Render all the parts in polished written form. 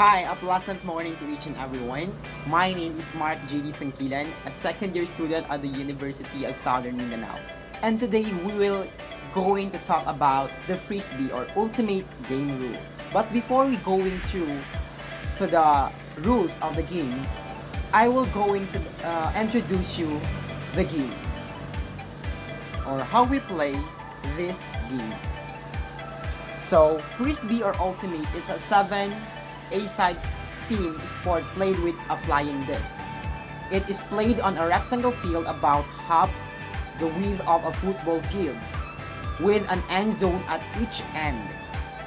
Hi, a pleasant morning to each and everyone. My name is Mark J.D. Sangkilan, a second-year student at the University of Southern Mindanao. And today we will going to talk about the Frisbee or Ultimate Game Rule. But before we go into the rules of the game, I will going to introduce you the game or how we play this game. So, Frisbee or Ultimate is a 7-a-side team sport played with a flying disc. It is played on a rectangle field about half the width of a football field, with an end zone at each end.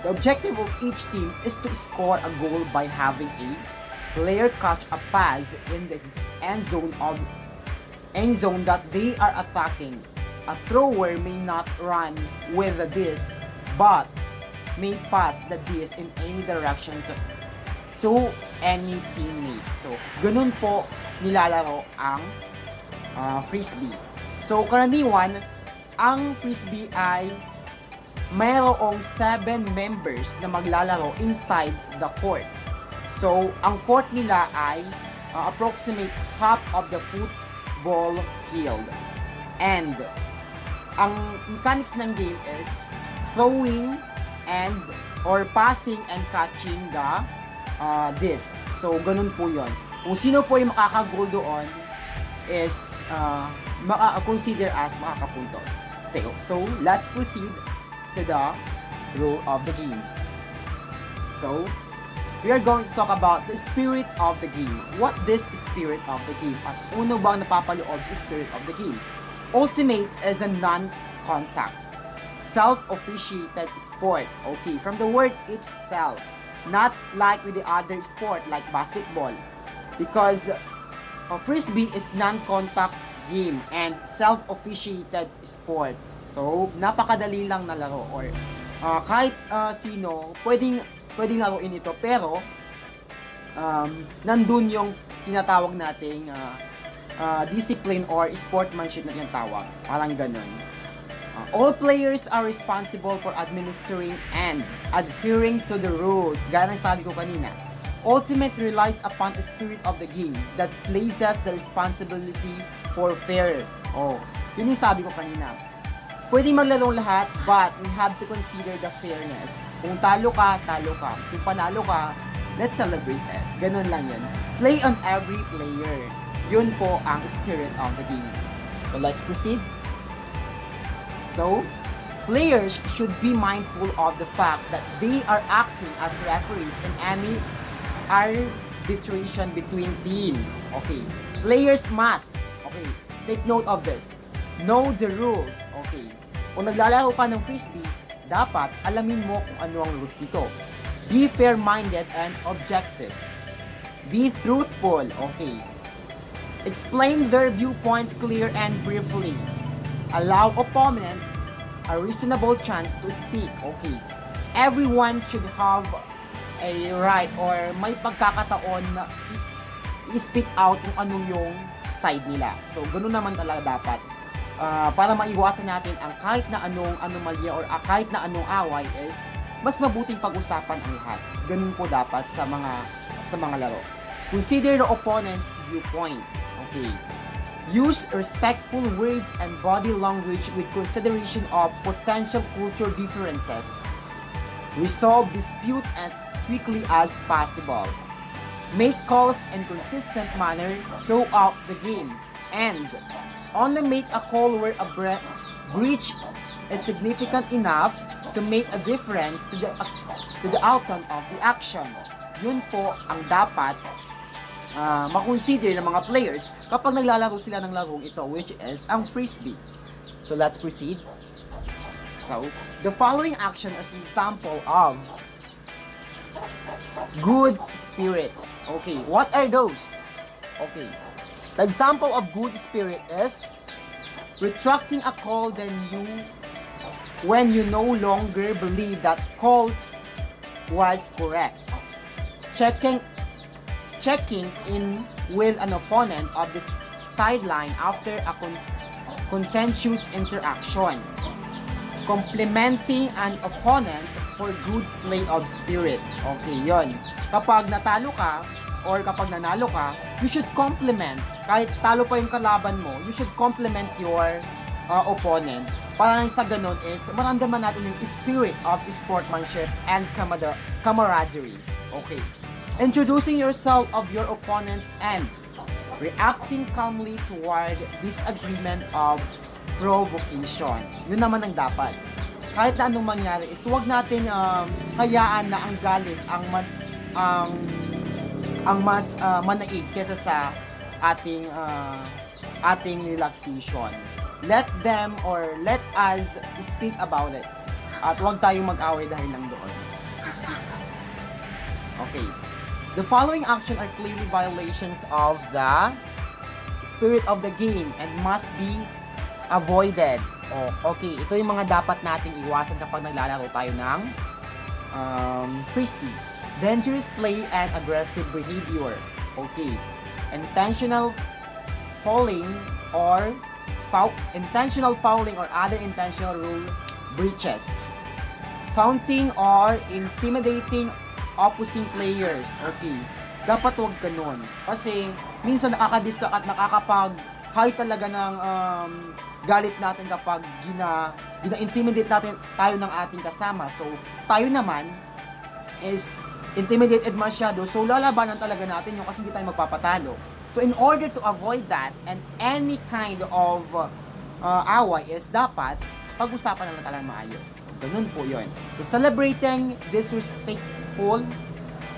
The objective of each team is to score a goal by having a player catch a pass in the end zone that they are attacking. A thrower may not run with the disc, but may pass the disc in any direction to any teammate. So, ganun po nilalaro ang Frisbee. So, karaniwan, ang Frisbee ay mayroong 7 members na maglalaro inside the court. So, ang court nila ay approximate half of the football field. And, ang mechanics ng game is throwing and or passing and catching the disc. So, ganun po yon. Kung sino po yung makaka-goal doon is maka-consider as makakapuntos. So, let's proceed to the rule of the game. So, we are going to talk about the spirit of the game. What is spirit of the game? At uno bang napapaloob sa spirit of the game? Ultimate is a non-contact, self-officiated sport. Okay, from the word itself, not like with the other sport like basketball, because Frisbee is non-contact game and self-officiated sport. So, napakadali lang na laro or kahit sino pwedeng laruin ito, pero nandun yung tinatawag nating discipline or sportsmanship na tinatawag. Parang ganun. All players are responsible for administering and adhering to the rules. Gaya ng sabi ko kanina, Ultimate relies upon the spirit of the game that places the responsibility for fair. Yun yung sabi ko kanina. Pwede maglaro lahat, but we have to consider the fairness. Kung talo ka, talo ka. Kung panalo ka, let's celebrate it. Ganun lang yun. Play on every player. Yun po ang spirit of the game. So let's proceed. So, players should be mindful of the fact that they are acting as referees in any arbitration between teams. Okay. Players must, okay, take note of this. Know the rules. Okay. Kung naglalaro ka ng Frisbee, dapat alamin mo kung ano ang rules nito. Be fair-minded and objective. Be truthful. Okay. Explain their viewpoint clear and briefly. Allow opponent a reasonable chance to speak. Okay. Everyone should have a right or may pagkakataon na i-speak out kung ano yung side nila. So, ganun naman talaga dapat. Para maiwasan natin ang kahit na anong anomalya or kahit na anong away is mas mabuting pag-usapan ang lahat. Ganun po dapat sa mga laro. Consider the opponent's viewpoint. Okay. Use respectful words and body language with consideration of potential culture differences. Resolve dispute as quickly as possible. Make calls in consistent manner throughout the game. And only make a call where a breach is significant enough to make a difference to the outcome of the action. Yun po ang dapat makonsider ng mga players kapag naglalaro sila ng larong ito, which is ang Frisbee. So let's proceed. So, the following action is an example of good spirit. Okay, what are those? Okay, the example of good spirit is retracting a call when you no longer believe that calls was correct. Checking in with an opponent of the sideline after a contentious interaction. Complementing an opponent for good play of spirit. Okay, yon. Kapag natalo ka, or kapag nanalo ka, you should compliment. Kahit talo pa yung kalaban mo, you should compliment your opponent. Para sa ganun is, maramdaman natin yung spirit of sportsmanship and camaraderie. Okay. Introducing yourself of your opponent and reacting calmly toward disagreement of provocation. Yun naman ang dapat. Kahit na anong mangyari is huwag natin hayaan na ang galit ang mas manaig kesa sa ating relaxation. Let them or let us speak about it. At huwag tayong mag-away dahil lang doon. Okay. The following action are clearly violations of the spirit of the game and must be avoided. Okay, ito yung mga dapat nating iwasan kapag naglalaro tayo ng Frisbee. Dangerous play and aggressive behavior. Okay. Intentional fouling or other intentional rule breaches. Taunting or intimidating opposing players. Okay. Dapat huwag ganun. Kasi minsan nakaka-distract at nakakapag-high talaga ng galit natin kapag gina-intimidate natin tayo ng ating kasama. So, tayo naman is intimidated masyado. So, lalabanan talaga natin yung kasi hindi tayo magpapatalo. So, in order to avoid that and any kind of away is dapat pag-usapan na lang talaga maayos. So, ganun po yun. So, celebrating disrespectful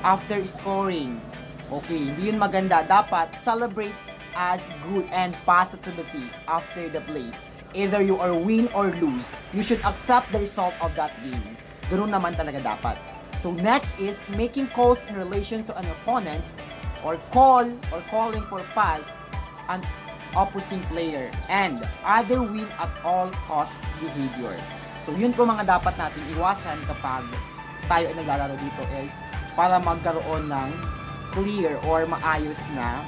after scoring. Okay, hindi yun maganda. Dapat celebrate as good and positivity after the play. Either you are win or lose, you should accept the result of that game. Ganun naman talaga dapat. So next is making calls in relation to an opponent or calling for pass an opposing player and other win at all cost behavior. So yun po mga dapat nating iwasan kapag tayo ay naglalaro dito is para magkaroon ng clear or maayos na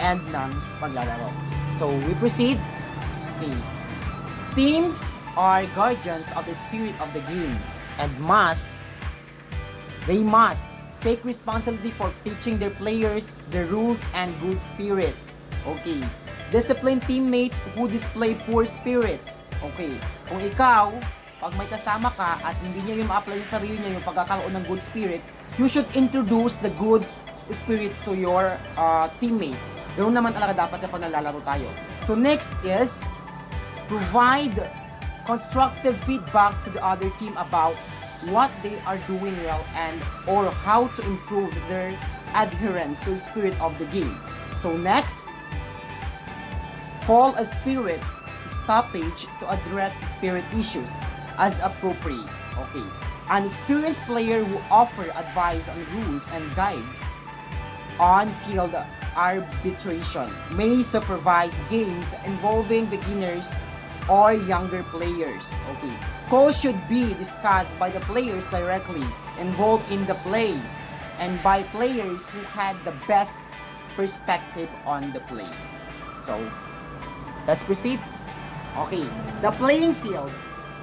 end ng paglalaro. So we proceed. Okay. Teams are guardians of the spirit of the game and they must take responsibility for teaching their players the rules and good spirit. Okay. Discipline teammates who display poor spirit. Okay. Kung ikaw, pag may kasama ka at hindi niya yung ma-apply sa sarili niya yung pagkakaroon ng good spirit, you should introduce the good spirit to your teammate. Ganoon naman talaga dapat kapag nalalaro tayo. So next is provide constructive feedback to the other team about what they are doing well and or how to improve their adherence to the spirit of the game. So next, call a spirit stoppage to address spirit issues as appropriate. Okay. An experienced player who offer advice on rules and guides on field arbitration may supervise games involving beginners or younger players. Okay. Calls should be discussed by the players directly involved in the play and by players who had the best perspective on the play. So, let's proceed. Okay. The playing field.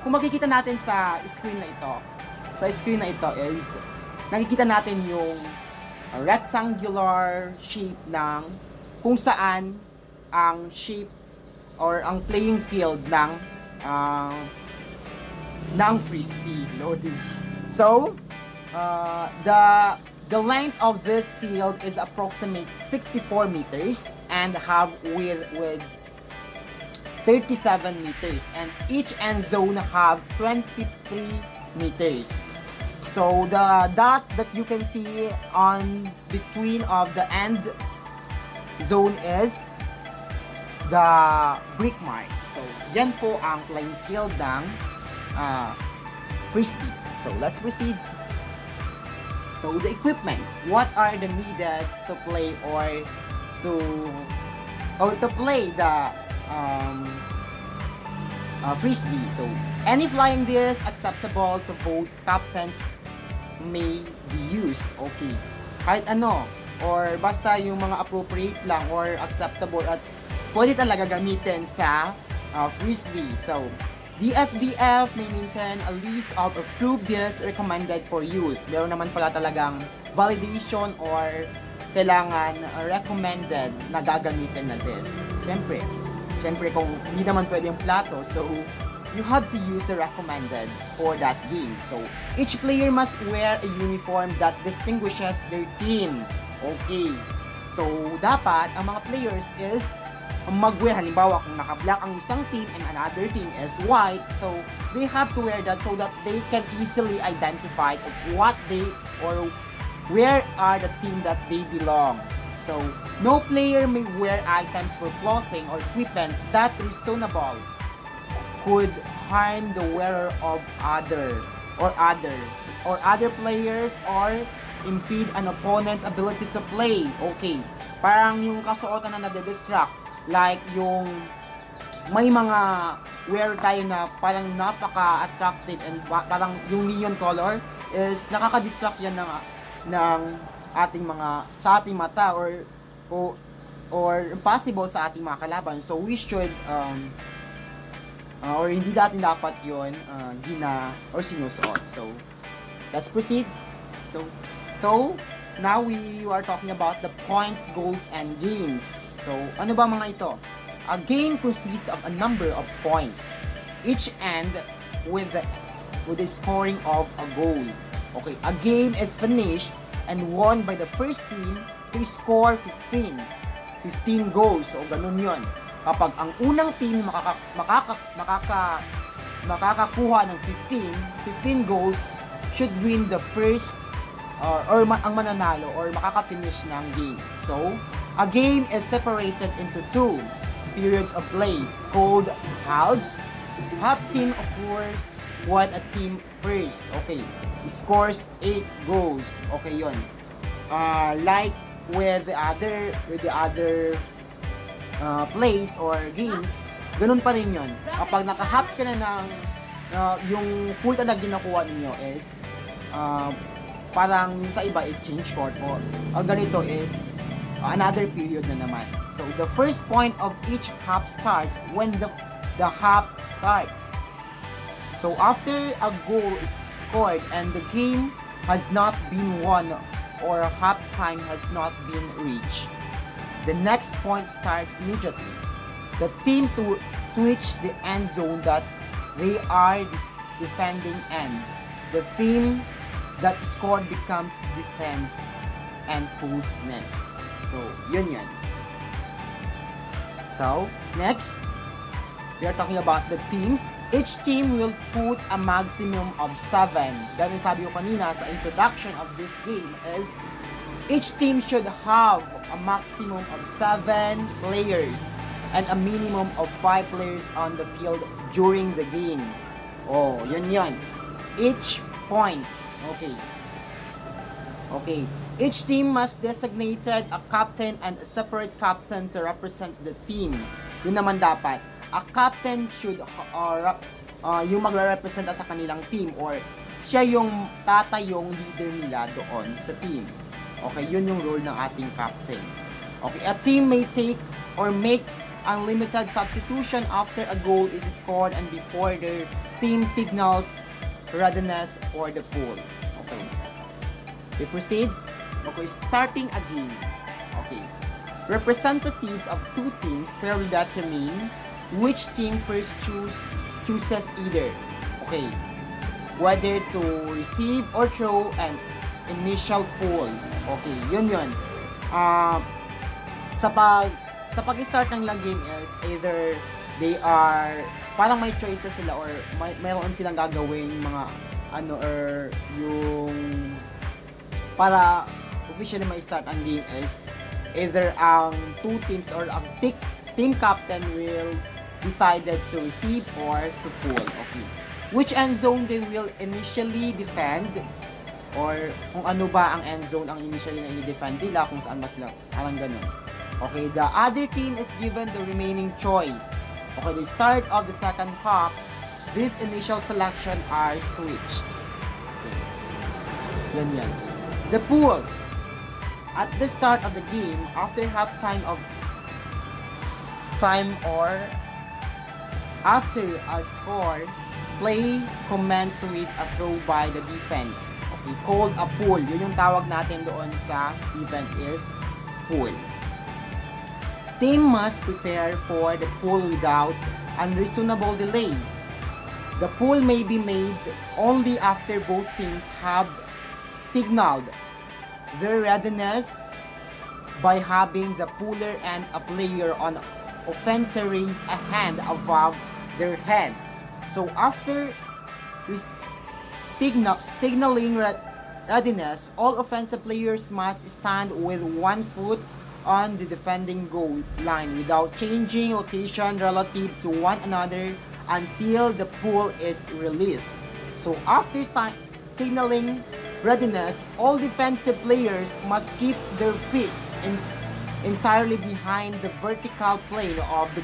Kung makikita natin sa screen na ito is nakikita natin yung rectangular shape ng kung saan ang shape or ang playing field ng Frisbee loading. So, the length of this field is approximately 64 meters and have width with 37 meters and each end zone have 23 meters. So the dot that you can see on between of the end zone is the brick mark. So yan po ang playing field ng Frisbee. So let's proceed. So the equipment, what are the needed to play or to play the Frisbee. So any flying disc acceptable to both captains may be used. Okay. Kahit ano or basta yung mga appropriate lang or acceptable at pwede talaga gamitin sa Frisbee. So The FDF may maintain a list of approved discs recommended for use. Meron naman pala talagang validation or kailangan recommended na gagamitin na disc. Siyempre kung hindi naman pwede yung plato, so you have to use the recommended for that game. So each player must wear a uniform that distinguishes their team. Okay. So dapat ang mga players is mag-wear, halimbawa kung naka-black ang isang team and another team is white, so they have to wear that so that they can easily identify of what they or where are the team that they belong. So no player may wear items for clothing or equipment that reasonable could harm the wearer of other players or impede an opponent's ability to play. Okay, parang yung kasuotan na nade-distract, like yung may mga wear tayo na parang napaka-attractive and parang yung neon color is nakaka-distract yan ng ating mga sa ating mata or impossible sa ating mga kalaban. So we should or hindi natin dapat yun or sinusuot. So let's proceed. So now we are talking about the points, goals, and games. So ano ba mga ito? A game consists of a number of points, each end with the scoring of a goal. Okay, a game is finished and won by the first team to score 15 goals. So ganun yun. Kapag ang unang team makakakuha ng 15 goals should win the first or ang mananalo or makaka-finish ng game. So, a game is separated into two periods of play called halves. Half team occurs when a team first, okay, scores 8 goals. Okay, yun. Like with the other plays or games, ganun pa rin yun. Kapag naka-half ka na ng yung full talaga ginakuha ninyo is parang sa iba is change court o ganito is another period na naman. So the first point of each half starts when the half starts. So after a goal is scored and the game has not been won or half time has not been reached, the next point starts immediately. The teams switch the end zone that they are defending end. The team that scored becomes defense and pulls next. So, yun. So, next, we are talking about the teams. Each team will put a maximum of 7. Ganun sabi ko kanina sa introduction of this game is each team should have a maximum of 7 players and a minimum of 5 players on the field during the game. Oh, yun. Each point. Okay. Each team must designated a captain and a separate captain to represent the team. Yun naman dapat. A captain should yung magre-represent sa kanilang team or siya yung yung leader nila doon sa team. Okay, yun yung role ng ating captain. Okay, a team may take or make unlimited substitution after a goal is scored and before their team signals readiness for the pool. Okay. We proceed. Okay, starting a game. Okay. Representatives of two teams fairly determine which team first chooses either. Okay. Whether to receive or throw an initial pool. Okay, yun. Sa pag-start ng lang game is either they are parang may choices sila or mayroon silang gagawing mga or yung para officially may start ang game is either ang two teams or ang team captain will decided to receive or to pull. Okay. Which end zone they will initially defend or kung ano ba ang end zone ang initially na i-defend nila, kung saan mas lang, parang ganun. Okay, the other team is given the remaining choice. Okay, the start of the second half, this initial selection are switched. Okay. Yan. The pool. At the start of the game, after half time of time or After a score, play commence with a throw by the defense. Okay, called a pull. Yun yung tawag natin doon sa event is pull. Team must prepare for the pull without unreasonable delay. The pull may be made only after both teams have signaled their readiness by having the puller and a player on offense raise a hand above their head. So after signaling readiness, all offensive players must stand with one foot on the defending goal line without changing location relative to one another until the pull is released. So after signaling readiness, all defensive players must keep their feet entirely behind the vertical plane of the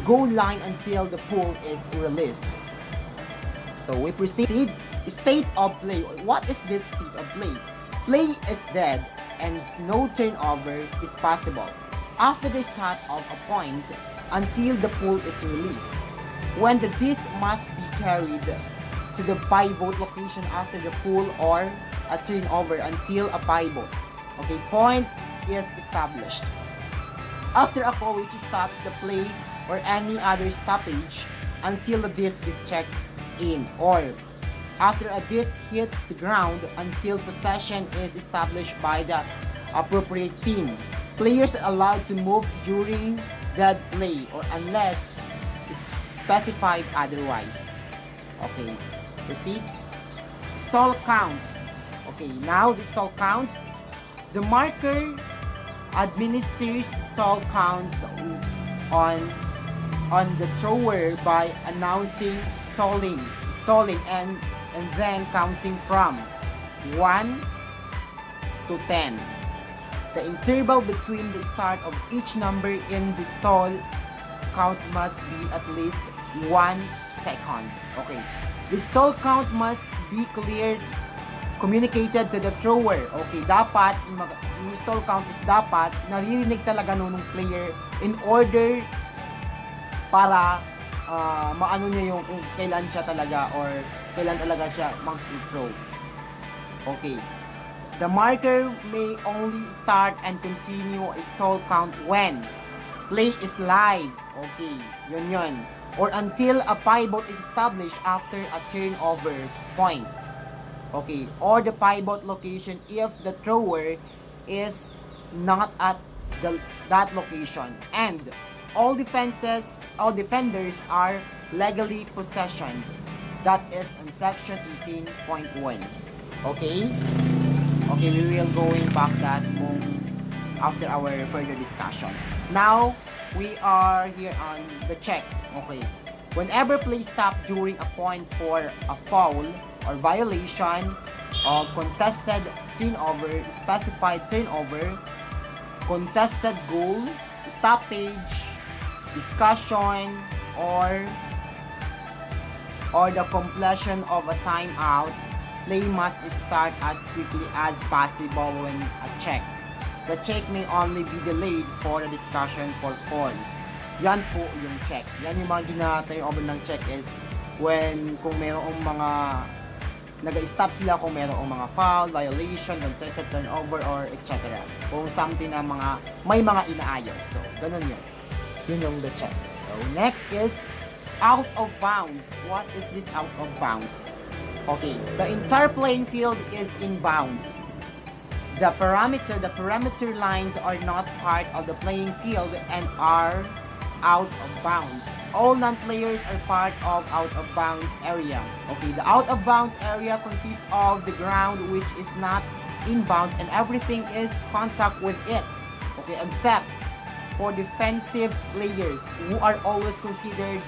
goal line until the pull is released. So we proceed. State of play. What is this state of play? Play is dead and no turnover is possible after the start of a point until the pull is released, when the disc must be carried to the pivot location after the pull or a turnover until a pivot. Okay, point is established. After a call which stops the play or any other stoppage until the disc is checked in, or after a disc hits the ground until possession is established by the appropriate team. Players are allowed to move during that play or unless specified otherwise. Okay, proceed. Stall counts. Okay, now the stall counts. The marker administers stall counts on the thrower by announcing stalling and then counting from 1 to 10. The interval between the start of each number in the stall counts must be at least 1 second. Okay. The stall count must be communicated to the thrower. Okay, dapat yung stall count is dapat naririnig talaga nung player in order para maano niya yung kung kailan siya talaga or kailan talaga siya mag-throw. Okay. The marker may only start and continue a stall count when play is live. Okay, yun. Or until a pivot is established after a turnover point. Okay, or the pivot location if the thrower is not at that location, and all defenders are legally possession. That is in section 18.1. Okay, we will going back that after our further discussion. Now we are here on the check. Okay, whenever play stop during a point for a foul or violation of contested turnover, specified turnover, contested goal, stoppage, discussion, or the completion of a timeout, play must start as quickly as possible when a check. The check may only be delayed for the discussion for call. Yan po yung check. Yan yung mga gina-turnover ng check is when kung mayroong mga nag-stop sila kung mayroong mga foul, violation, contested turnover, or etc. Kung something na may mga inaayos. So, ganun yun. Yun yung the check. So, next is out of bounds. What is this out of bounds? Okay, the entire playing field is in bounds. The perimeter lines are not part of the playing field and are out of bounds. All non-players are part of out of bounds area. Okay, the out of bounds area consists of the ground which is not in bounds and everything is contact with it. Okay, except for defensive players who are always considered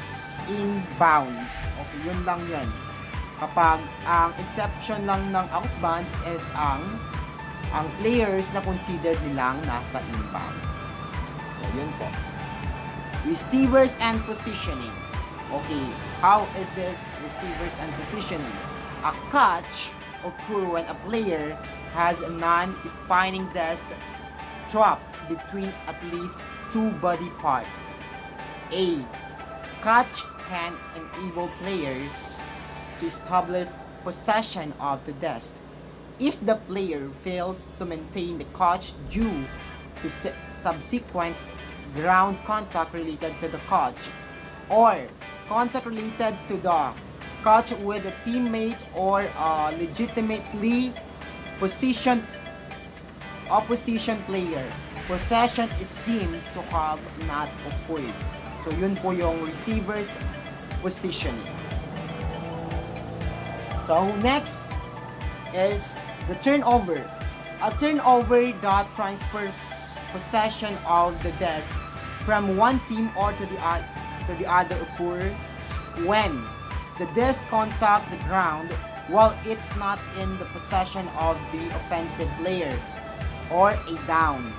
in bounds. Okay, yun lang yan. Kapag ang exception lang ng out of bounds is ang players na considered nilang nasa inbounds. So, yun po. Receivers and positioning. Okay, how is this receivers and positioning? A catch occurs when a player has a non-spinning disc dropped between at least two body parts. A. catch can enable players to establish possession of the disc. If the player fails to maintain the catch due to subsequent ground contact related to the catch, or contact related to the catch with a teammate or legitimately positioned opposition player, possession is deemed to have not occurred. So yun po yung receiver's positioning. So next is the turnover. A turnover that transfer possession of the disc from one team or to the other occurs when the disc contact the ground while it not in the possession of the offensive player or a down.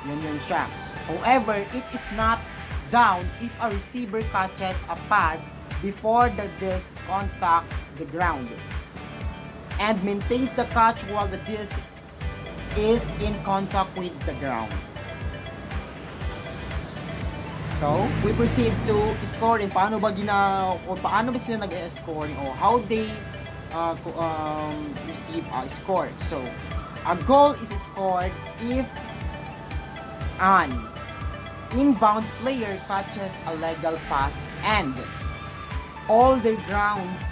Yun siya. However, it is not down if a receiver catches a pass before the disc contact the ground and maintains the catch while the disc is in contact with the ground. So, we proceed to scoring. Paano ba sila nag-scoring or how they receive a score. So, a goal is scored if an inbound player catches a legal pass and all their grounds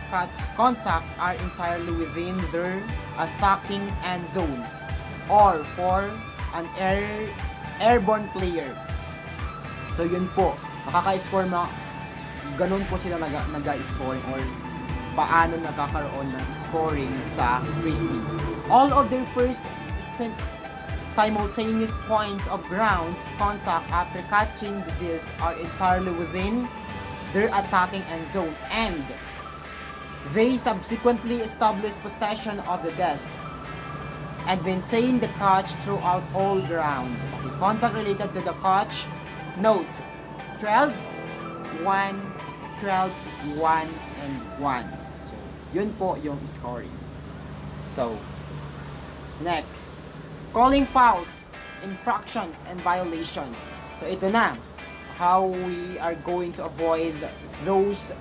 contact are entirely within their attacking end zone, or for an airborne player. So yun po, makaka-score ganun po sila nag-scoring or paano nakakaroon ng scoring sa Frisbee. All of their first simultaneous points of grounds contact after catching the disc are entirely within their attacking end zone, and they subsequently establish possession of the disc and maintain the catch throughout all grounds. Okay, contact related to the catch. Note, 12, 1, 12, 1, and 1. So, yun po yung scoring. So, next, calling fouls, infractions, and violations. So, ito na, how we are going to avoid those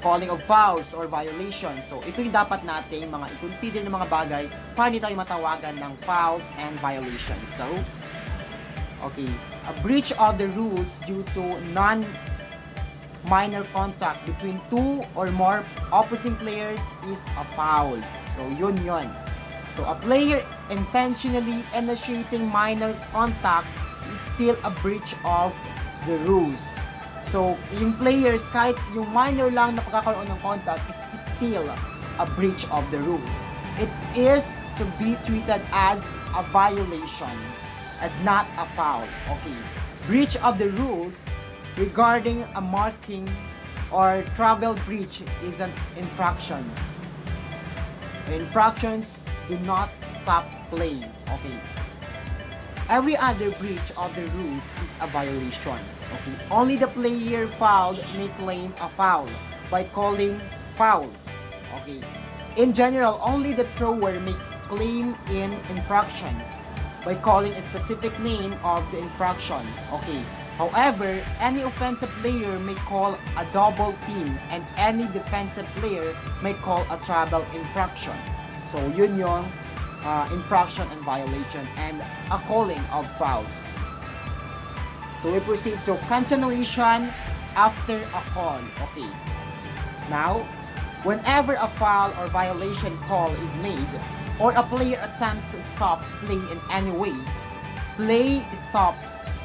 calling of fouls or violations. So, ito yung dapat nating mga i-consider ng mga bagay para hindi tayo matawagan ng fouls and violations. So, okay, a breach of the rules due to non-minor contact between two or more opposing players is a foul. So, yun. So, a player intentionally initiating minor contact is still a breach of the rules. So, yung players, kahit yung minor lang na pagkakaroon ng contact is still a breach of the rules. It is to be treated as a violation and not a foul. Okay. Breach of the rules regarding a marking or travel breach is an infraction. Infractions do not stop play. Okay. Every other breach of the rules is a violation. Okay. Only the player fouled may claim a foul by calling foul. Okay. In general, only the thrower may claim an infraction by calling a specific name of the infraction. Okay. However, any offensive player may call a double team and any defensive player may call a travel infraction. So, yun yung infraction and violation and a calling of fouls. So, we proceed to continuation after a call. Okay. Now, whenever a foul or violation call is made, or a player attempt to stop play in any way, play stops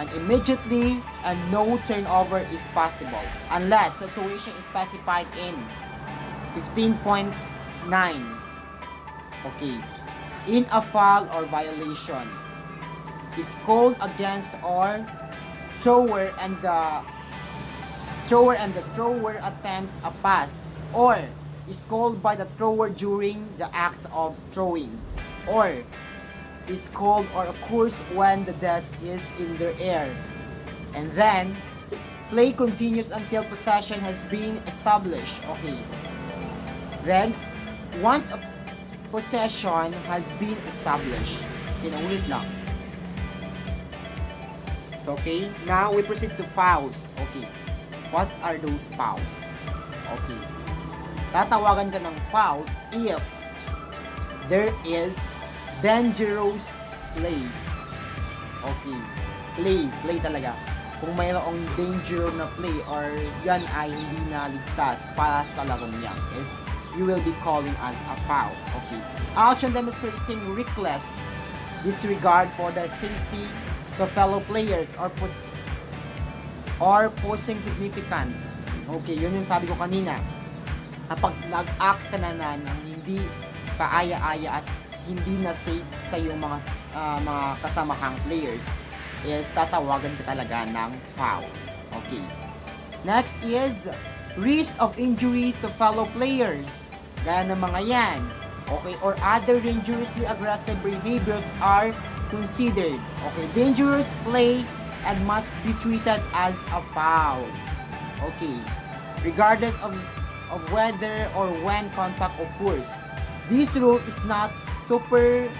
and immediately and no turnover is possible unless situation is specified in 15.9. Okay. In a foul or violation is called against or thrower and the thrower attempts a pass, or is called by the thrower during the act of throwing, or is called or occurs when the disc is in the air, and then play continues until possession has been established. Okay. Then, once a possession has been established, ulit lang. So, okay, now we proceed to fouls. Okay. What are those fouls? Okay. Tatawagan ka ng fouls if there is dangerous plays. Okay. Play talaga. Kung mayroong danger na play or yan ay hindi na ligtas para sa larong yan is you will be calling as a foul. Okay. Action demonstrating reckless disregard for the safety to fellow players or posing significant. Okay, yun yung sabi ko kanina. Kapag nag-act ka na ng hindi kaaya-aya at hindi na safe sa iyong mga kasamahang players, is tatawagan ka talaga ng fouls. Okay. Next is risk of injury to fellow players. Gaya ng mga yan. Okay, or other dangerously aggressive behaviors are considered. Okay, dangerous play and must be treated as a foul. Okay, regardless of whether or when contact occurs. This rule is not superseded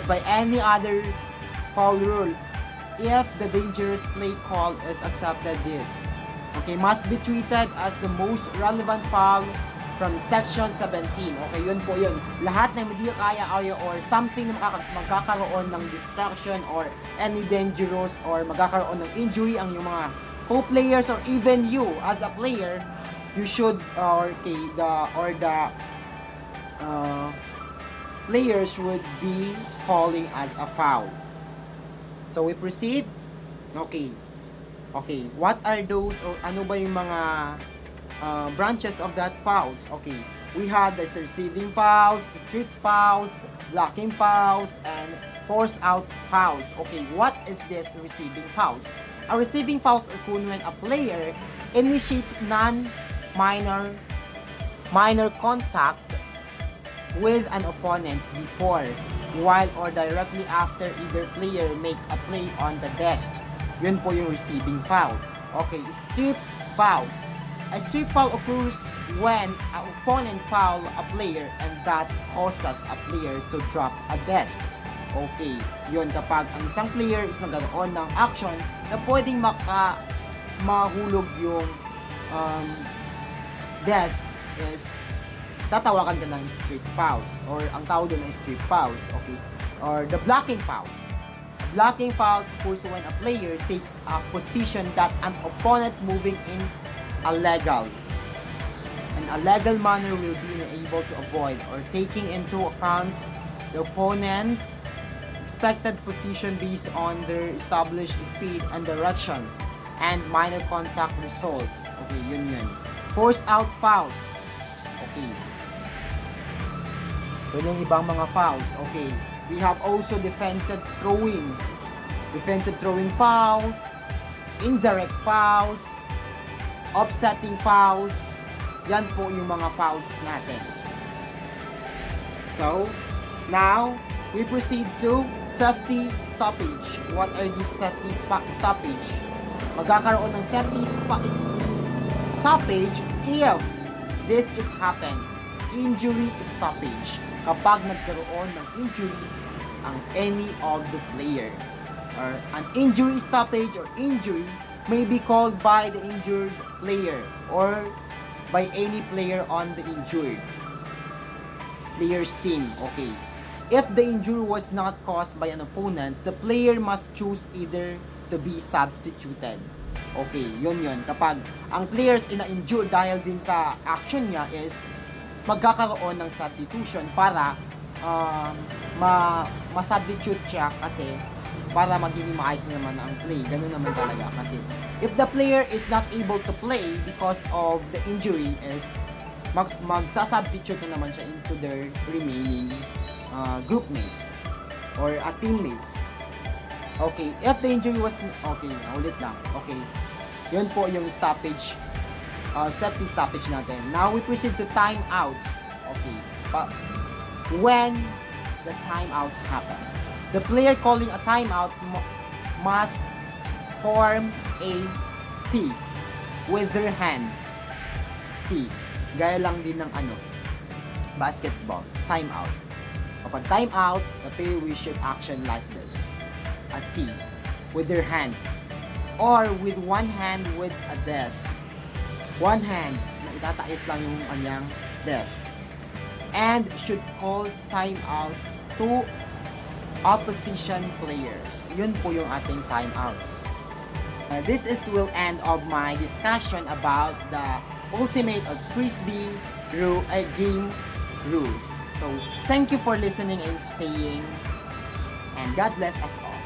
by any other foul rule if the dangerous play call is accepted. This must be treated as the most relevant foul from section 17. Okay, yun po yun. Lahat ng hindi kaya or something na magkakaroon ng distraction or any dangerous or magkakaroon ng injury ang yung mga co-players or even you as a player, you should the players would be calling as a foul. So we proceed. Okay, what are those or ano ba yung mga branches of that fouls? Okay, we have the receiving fouls, strip fouls, blocking fouls, and force out fouls. Okay, what is this receiving fouls? A receiving fouls occur when a player initiates minor contact with an opponent before, while, or directly after either player make a play on the desk. Yun po yung receiving foul. Okay, strip fouls. A strip foul occurs when an opponent foul a player and that causes a player to drop a desk. Okay, yun kapag ang isang player is nagkaroon ng action na pwedeng mahulog yung desk is tatawagan ka ng strip fouls or ang tawag doon ng strip fouls. Okay, or the blocking fouls. Blocking fouls occurs when a player takes a position that an opponent moving in a legal manner will be unable to avoid, or taking into account the opponent's expected position based on their established speed and direction and minor contact results. Okay, yun. Force out fouls. Okay. Yun yung ibang mga fouls. Okay. We have also defensive throwing fouls, indirect fouls, offsetting fouls. Yan po yung mga fouls natin. So, now, we proceed to safety stoppage. What are these safety stoppage? Magkakaroon ng safety stoppage if this is happen. Injury stoppage. Kapag nagkaroon ng injury ang any of the player, or an injury stoppage or injury may be called by the injured player or by any player on the injured player's team. Okay, if the injury was not caused by an opponent, the player must choose either to be substituted. Okay, yun kapag ang players ina-injured dahil din sa action niya is magkakaroon ng substitution para ma-substitute siya kasi para maging maayos naman ang play. Ganun naman talaga kasi if the player is not able to play because of the injury is magsasubstitute na naman siya into their remaining group mates or teammates. Okay, if the injury was ulit lang. Okay, yun po yung stoppage, safety stoppage natin. Now we proceed to timeouts. Okay, but when the timeouts happen, the player calling a timeout must form a T with their hands. T. Gaya lang din ng basketball. Timeout. Kapag time out, the player will shoot action like this. A T. With their hands. Or with one hand with a desk. One hand na itataas lang yung kanyang desk. And should call time out to opposition players. Yun po yung ating timeouts. This will end of my discussion about the ultimate of Frisbee game rules. So, thank you for listening and staying. And God bless us all.